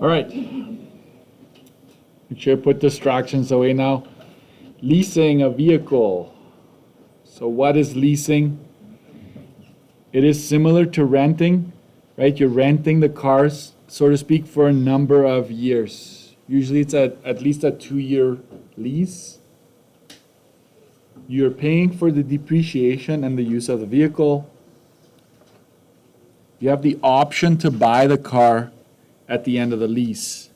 All right. Make sure to put distractions away now. Leasing a vehicle. So what is leasing? It is similar to renting, right? You're renting the cars, so to speak, for a number of years. Usually it's at least a 2-year lease. You're paying for the depreciation and the use of the vehicle. You have the option to buy the car at the end of the lease.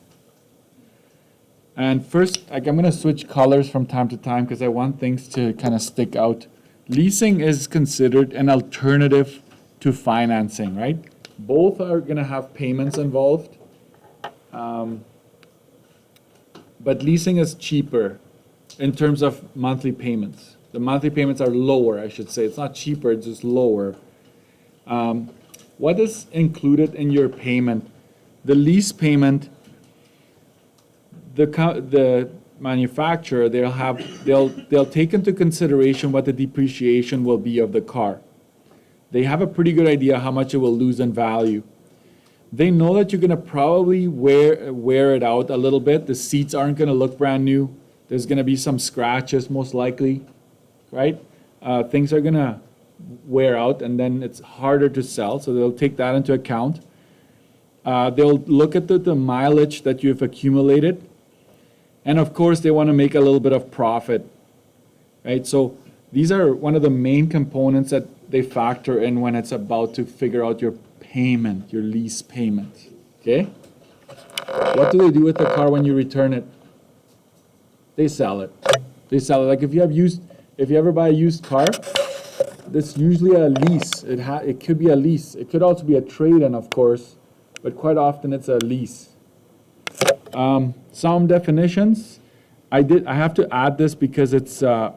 And first, I'm going to switch colors from time to time because I want things to kind of stick out. Leasing is considered an alternative to financing, right? Both are going to have payments involved. But leasing is cheaper in terms of monthly payments. The monthly payments are lower, I should say. It's not cheaper, it's just lower. What is included in your payment? The lease payment, the manufacturer, they'll take into consideration what the depreciation will be of the car. They have a pretty good idea how much it will lose in value. They know that you're going to probably wear it out a little bit. The seats aren't going to look brand new. There's going to be some scratches most likely, right? Things are going to wear out and then it's harder to sell, so they'll take that into account. They'll look at the mileage that you've accumulated, and of course they want to make a little bit of profit, right? So these are one of the main components that they factor in when it's about to figure out your payment, your lease payment, okay? What do they do with the car when you return it? They sell it. They sell it. Like if you ever buy a used car, that's usually a lease. It could be a lease. It could also be a trade-in, of course, but quite often it's a lease. Some definitions. I have to add this because it's there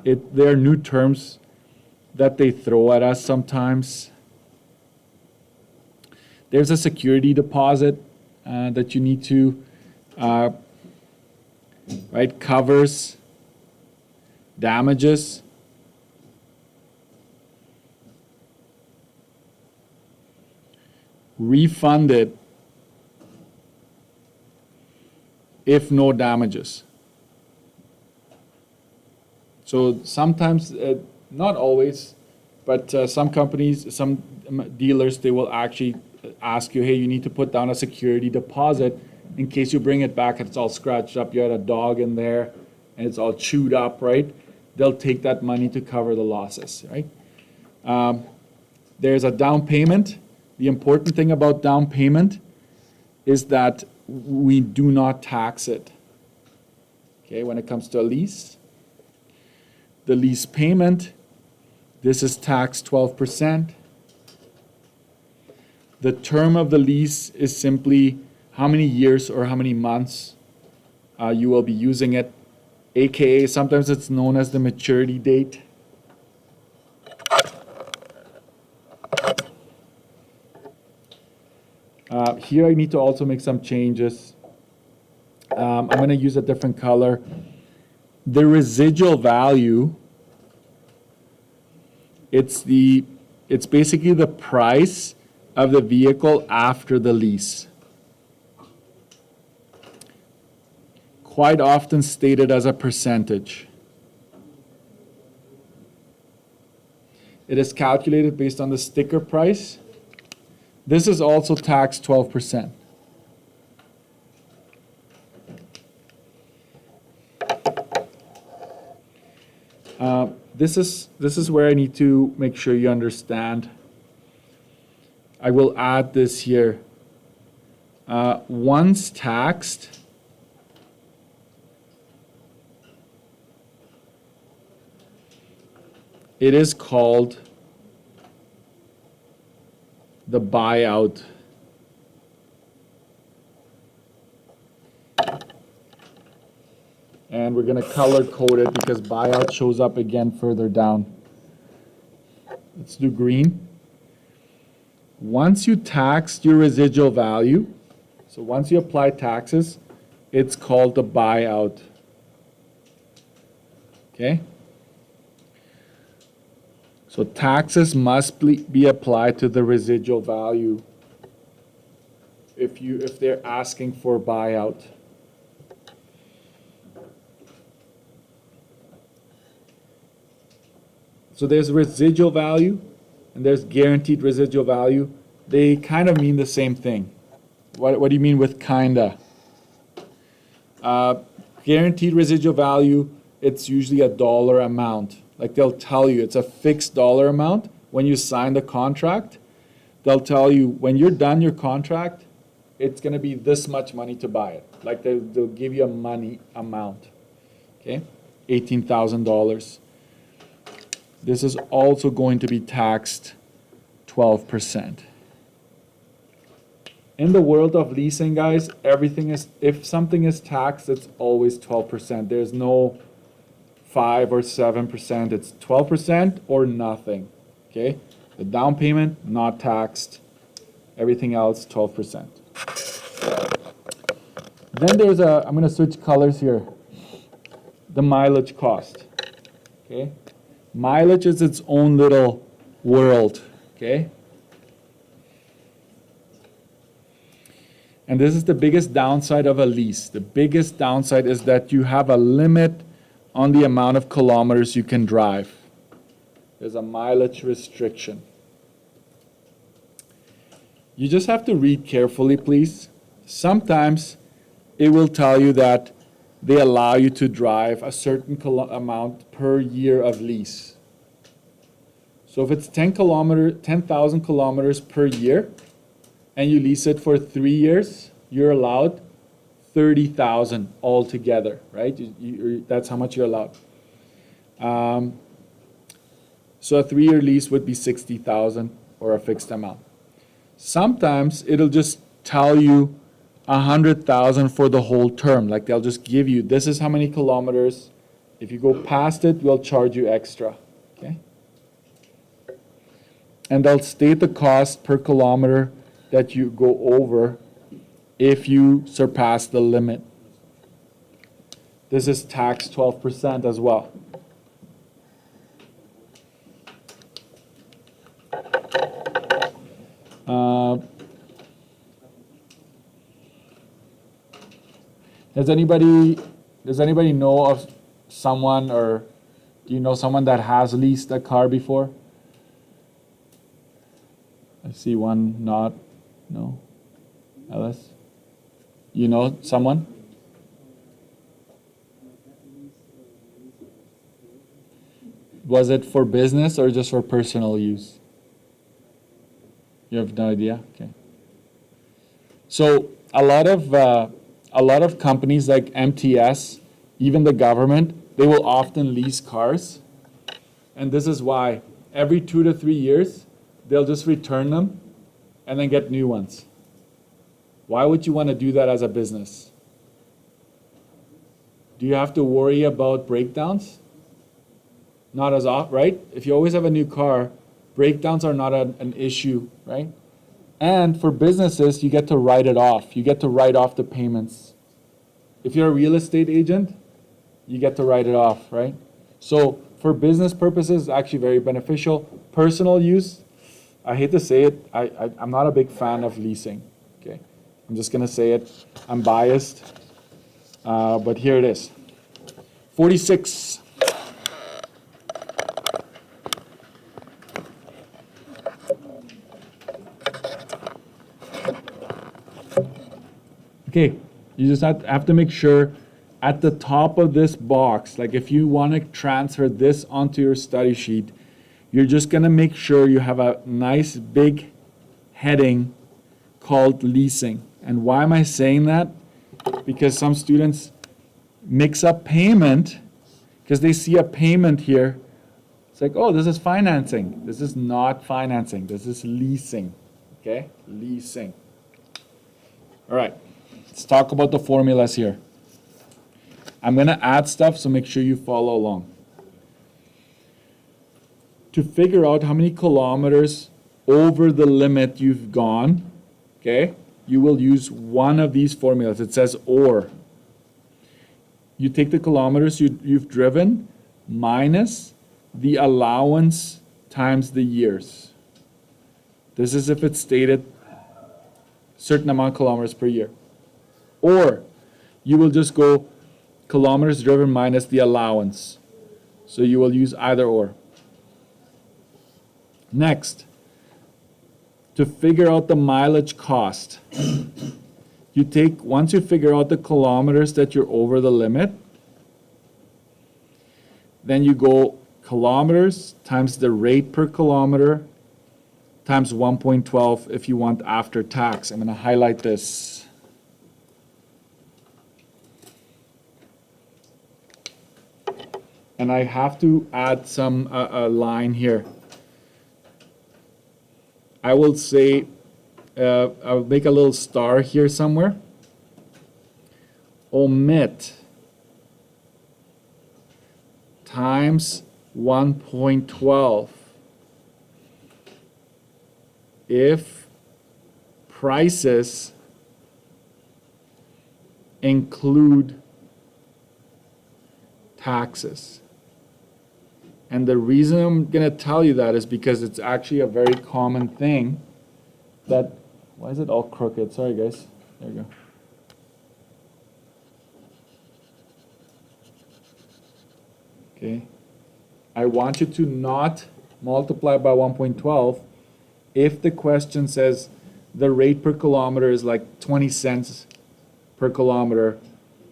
are new terms that they throw at us sometimes. There's a security deposit that you need to right, covers damages. Refunded if no damages. So sometimes, not always, but some companies, some dealers, they will actually ask you, hey, you need to put down a security deposit in case you bring it back and it's all scratched up. You had a dog in there and it's all chewed up, right? They'll take that money to cover the losses, right? There's a down payment. The important thing about down payment is that we do not tax it, okay, when it comes to a lease. The lease payment, this is taxed 12%. The term of the lease is simply how many years or how many months you will be using it, aka sometimes it's known as the maturity date. Here I need to also make some changes. I'm going to use a different color. The residual value, it's basically the price of the vehicle after the lease. Quite often stated as a percentage. It is calculated based on the sticker price. This is also taxed 12%. This is where I need to make sure you understand. I will add this here. Once taxed, it is called the buyout. And we're going to color code it because buyout shows up again further down. Let's do green. Once you tax your residual value, so once you apply taxes, it's called the buyout. Okay? So taxes must be applied to the residual value. if they're asking for buyout. So there's residual value and there's guaranteed residual value. They kind of mean the same thing. What do you mean with kinda? Guaranteed residual value, it's usually a dollar amount. Like they'll tell you it's a fixed dollar amount. When you sign the contract, they'll tell you when you're done your contract, it's going to be this much money to buy it. Like they'll give you a money amount. Okay, $18,000. This is also going to be taxed 12%. In the world of leasing, guys, everything is, if something is taxed, it's always 12%. There's no 5 or 7%. It's 12% or nothing. Okay? The down payment, not taxed. Everything else, 12%. Then there's I'm going to switch colors here. The mileage cost. Okay? Mileage is its own little world. Okay? And this is the biggest downside of a lease. The biggest downside is that you have a limit on the amount of kilometers you can drive. There's a mileage restriction. You just have to read carefully, please. Sometimes it will tell you that they allow you to drive a certain amount per year of lease. So if it's 10,000 kilometers per year, and you lease it for 3 years, you're allowed 30,000 altogether, right? That's how much you're allowed. So a 3-year lease would be 60,000 or a fixed amount. Sometimes it'll just tell you 100,000 for the whole term. Like they'll just give you, this is how many kilometers. If you go past it, we'll charge you extra, okay? And they'll state the cost per kilometer that you go over if you surpass the limit. This is taxed 12% as well. Does anybody know of someone, or do you know someone that has leased a car before? I see one nod. No? Alice? You know someone? Was it for business or just for personal use? You have no idea? Okay. So a lot of companies like MTS, even the government, they will often lease cars. And this is why every 2 to 3 years, they'll just return them and then get new ones. Why would you want to do that as a business? Do you have to worry about breakdowns? Not as often, right? If you always have a new car, breakdowns are not an issue, right? And for businesses, you get to write it off. You get to write off the payments. If you're a real estate agent, you get to write it off, right? So for business purposes, it's actually very beneficial. Personal use, I hate to say it, I'm not a big fan of leasing, okay? I'm just gonna say it, I'm biased, but here it is. 46. Okay, you just have to make sure at the top of this box, like if you want to transfer this onto your study sheet, you're just going to make sure you have a nice big heading called leasing. And why am I saying that? Because some students mix up payment because they see a payment here. It's like, oh, this is financing. This is not financing. This is leasing. Okay? Leasing. All right. Let's talk about the formulas here. I'm going to add stuff, so make sure you follow along. To figure out how many kilometers over the limit you've gone, okay, you will use one of these formulas. It says or. You take the kilometers you've driven minus the allowance times the years. This is if it's stated certain amount of kilometers per year. Or you will just go kilometers driven minus the allowance. So you will use either or. Next, to figure out the mileage cost, once you figure out the kilometers that you're over the limit, then you go kilometers times the rate per kilometer times 1.12 if you want after tax. I'm going to highlight this. And I have to add some a line here. I will say, I'll make a little star here somewhere. Omit times 1.12 if prices include taxes. And the reason I'm going to tell you that is because it's actually a very common thing that, why is it all crooked? Sorry guys, there you go. Okay, I want you to not multiply by 1.12 if the question says the rate per kilometer is like 20 cents per kilometer,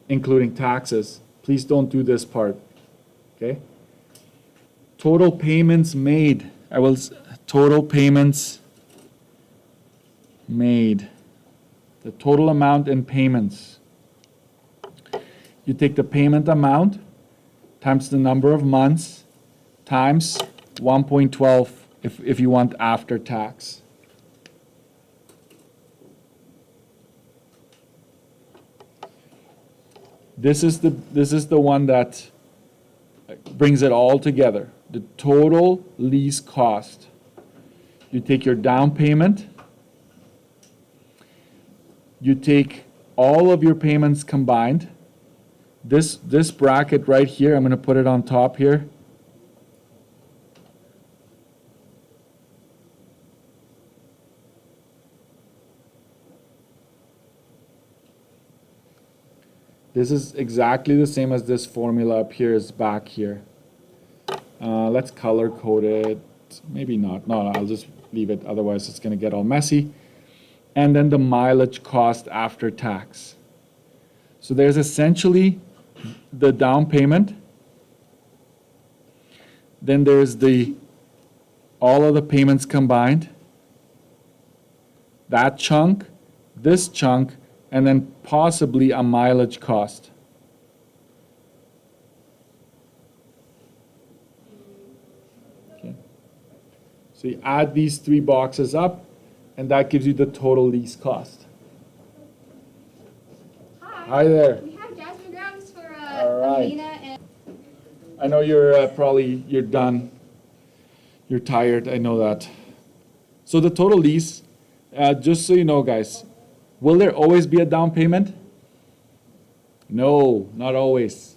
including taxes. Please don't do this part, okay? Total payments made. Total payments made. The total amount in payments. You take the payment amount times the number of months times 1.12 if you want after tax. This is the one that brings it all together. The total lease cost. You take your down payment, you take all of your payments combined. This bracket right here, I'm going to put it on top here. This is exactly the same as this formula up here is back here. Let's color code it. Maybe not. No, I'll just leave it. Otherwise, it's going to get all messy. And then the mileage cost after tax. So there's essentially the down payment. Then there's all of the payments combined. That chunk, this chunk, and then possibly a mileage cost. Okay. So you add these three boxes up, and that gives you the total lease cost. Hi there. We have Jasmine Grams for All right. Alina and... I know you're you're done. You're tired, I know that. So the total lease, just so you know guys, will there always be a down payment? No, not always.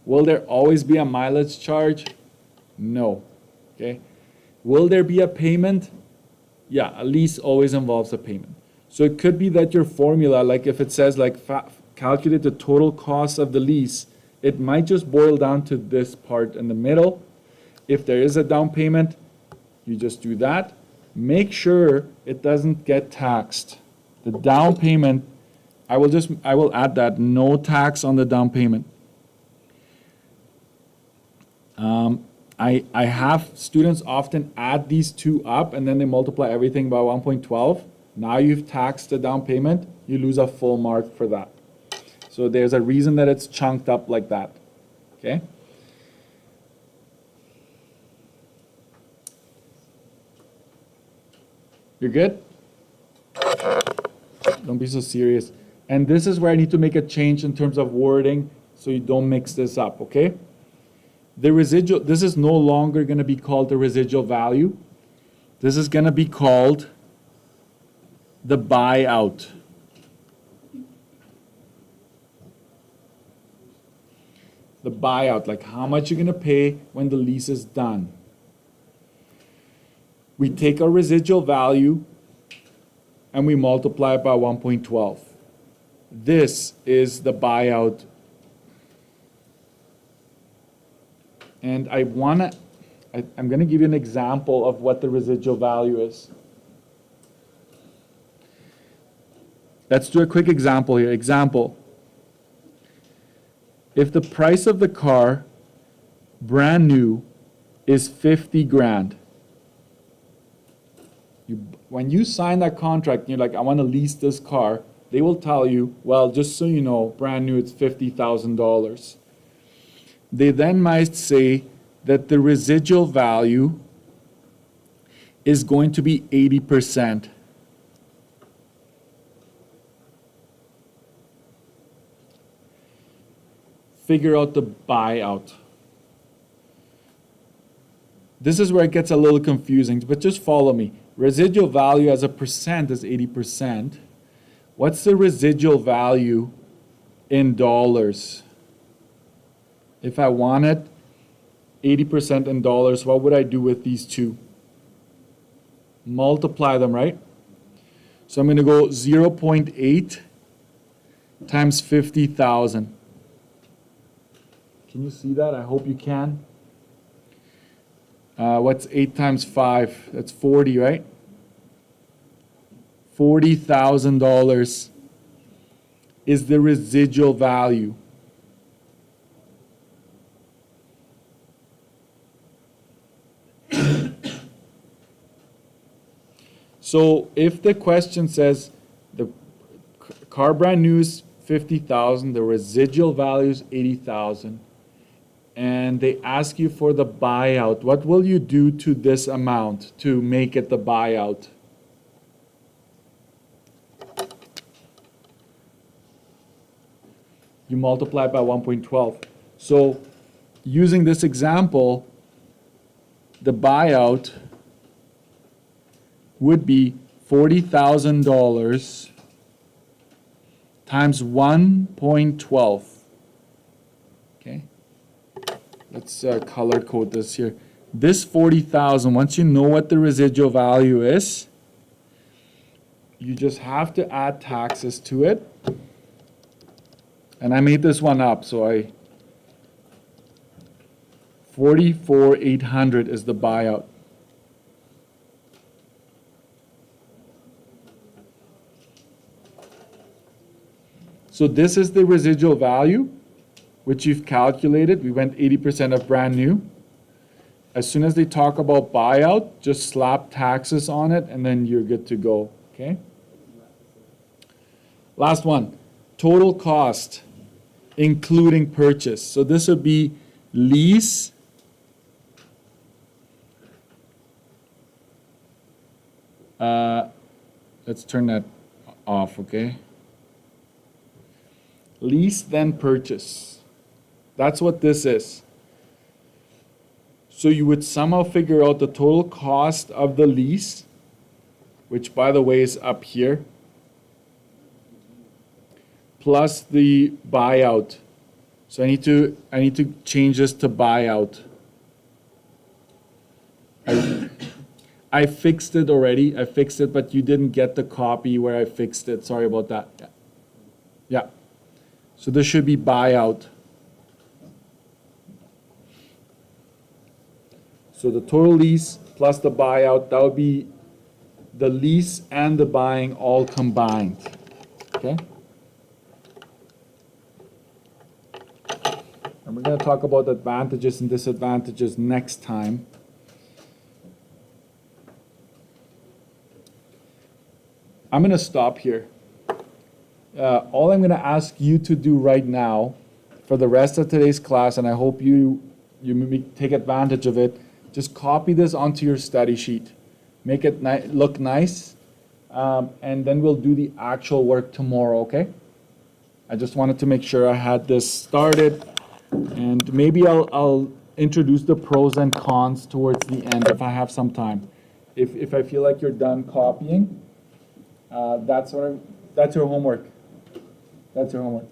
Will there always be a mileage charge? No. Okay. Will there be a payment? Yeah, a lease always involves a payment. So it could be that your formula, like if it says like calculate the total cost of the lease, it might just boil down to this part in the middle. If there is a down payment, you just do that. Make sure it doesn't get taxed. The down payment, I will add that, no tax on the down payment. I have students often add these two up and then they multiply everything by 1.12. Now you've taxed the down payment, you lose a full mark for that. So there's a reason that it's chunked up like that, okay? You're good? Don't be so serious. And this is where I need to make a change in terms of wording so you don't mix this up, okay? The residual, this is no longer going to be called the residual value. This is going to be called the buyout. The buyout, like how much you're going to pay when the lease is done. We take our residual value and we multiply it by 1.12. This is the buyout. And I'm going to give you an example of what the residual value is. Let's do a quick example here. Example. If the price of the car, brand new, is 50 grand. When you sign that contract, you're like, I want to lease this car, they will tell you, well, just so you know, brand new, it's $50,000. They then might say that the residual value is going to be 80%. Figure out the buyout. This is where it gets a little confusing, but just follow me. Residual value as a percent is 80%. What's the residual value in dollars? If I wanted 80% in dollars, what would I do with these two? Multiply them, right? So I'm going to go 0.8 times 50,000. Can you see that? I hope you can. What's 8 times 5? That's 40, right? $40,000 is the residual value. So if the question says the car brand new is 50,000, the residual value is 80,000, and they ask you for the buyout, what will you do to this amount to make it the buyout? You multiply by 1.12. So using this example, the buyout would be $40,000 times 1.12. Okay, let's color code this here. This 40,000, once you know what the residual value is, you just have to add taxes to it. And I made this one up, so 44,800 is the buyout. So this is the residual value, which you've calculated. We went 80% of brand new. As soon as they talk about buyout, just slap taxes on it, and then you're good to go, okay? Last one, total cost, including purchase. So this would be lease let's turn that off, okay? Lease, then purchase. That's what this is. So you would somehow figure out the total cost of the lease, which by the way is up here, plus the buyout. So I need to change this to buyout. I fixed it already. I fixed it, but you didn't get the copy where I fixed it. Sorry about that. Yeah. So this should be buyout. So the total lease plus the buyout, that would be the lease and the buying all combined. Okay? And we're going to talk about advantages and disadvantages next time. I'm going to stop here. All I'm going to ask you to do right now for the rest of today's class, and I hope you take advantage of it, just copy this onto your study sheet. Make it look nice, and then we'll do the actual work tomorrow, okay? I just wanted to make sure I had this started, and maybe I'll introduce the pros and cons towards the end if I have some time. If I feel like you're done copying, that's your homework. That's your homework.